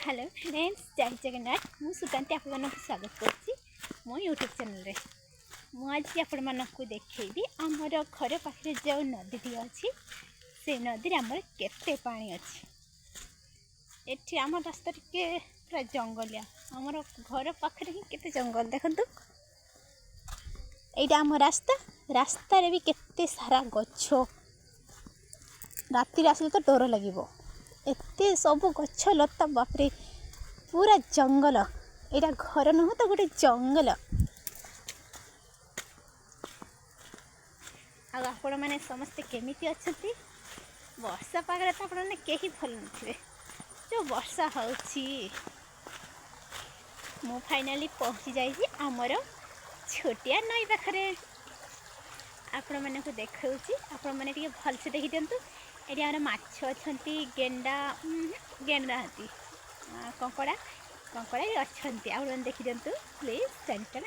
Hello friends, जय जगन्नाथ। मु सुकांती आपण स्वागत करछि मो यूट्यूब चैनल रे। मु आज आपण देखैबी आमर घर पाखे जो नदी अच्छी से नदी आमर केते पानी अच्छी। एठी आम रास्ता टिके पूरा जंगलिया, आमर घर पाखे ही केते जंगल देखंतु। एटा आम रास्ता, रास्ता रे भी केते सारा गछ। राति आसले तो डर लगिबो, एते सब गछ लता बापरे पूरा जंगल। यहाँ घर नुह तो गोटे जंगल। आपण मैंने समस्ते केमिति अच्छी? वर्षा पागरे तो आपने कहीं भल नथिबे। जो वर्षा होउछि मु फाइनाली पहुँची जाइए आमर छोटिया नई पाखरे। आपण मैंने को देखौछि, आपण मैंने टिके भल से देखि दियंतु। एटी आर माछ अछंती, गेंडा गेंडा हाथी, कंकड़ा कंकड़ा भी अच्छी। आप देखी दिंतु प्लीज। सेंटर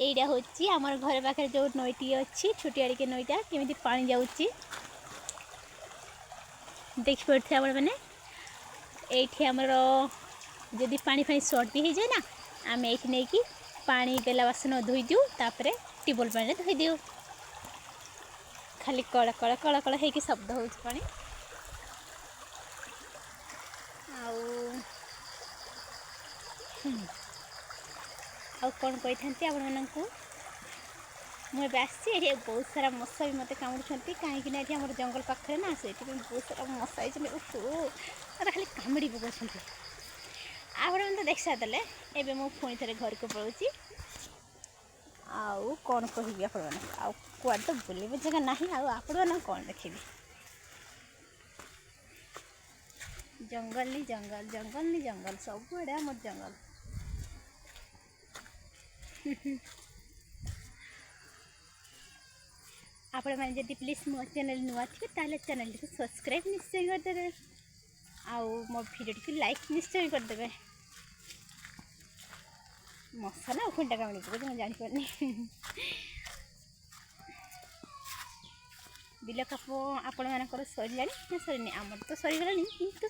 यहीटा हूँ आम घर पाखे जो नईटी अच्छी, छोटिया टिके नईटा केमी पानी जाऊँगी देखिपे आप मैंने। ये आमर जदि पानी फानी सर्ट भी हो जाए ना, आम ये नहीं कि पानी बेला बासन धोई दिउ, तापर ट्यूबवेल पानी धोई दिउ। खाली कड़ कड़ कड़ कड़ हो शब्द हो पानी। आउ कौन कही था आपण मानू मुझे आसी ये बहुत सारा मशा भी मत कामुड़ी कहीं ना आम जंगल पाखे ना, से बहुत सारा मशा मत खाली कामुड़ी पकाउं। आपण मैंने देख सारे एवं मुझे पुणी थे घर को पलाऊँगी। आउ कौन कहि आपण मैंने कुआ तो बुले जगह ना, आपण कौन देखी जंगल नी जंगल, जंगल नी जंगल, सब आड़े आम जंगल। आपण मैंने जदि प्लीज मो चैनल नुआ थे ताले चैनल को सब्सक्राइब निश्चय करदे, आउ मो वीडियो को लाइक निश्चय करदे। मशा ना खुंटा कामुड़ी पकड़ मुझे जानी बिल काप आपण मानकर सर सरी आमर तो सरीगला, किंतु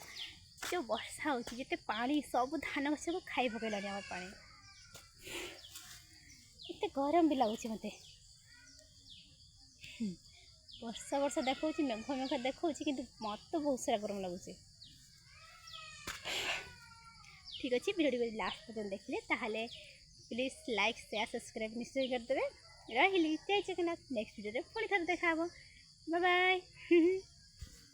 जो वर्षा होते पानी सब धान गछ को खाई पकड़ा आम पानी। एत गरम भी लगुच मत। वर्षा वर्षा देखा मेघ मेघ देखा कि मत तो बहुत सारा गरम लगुच। ठीक अच्छे, वीडियो लास्ट पर्यटन देखिले ताहले प्लीज लाइक शेयर सब्सक्राइब निश्चय करदे। रही जय जगन्नाथ। नेक्स्ट वीडियो पुणी थे देखा। Bye bye.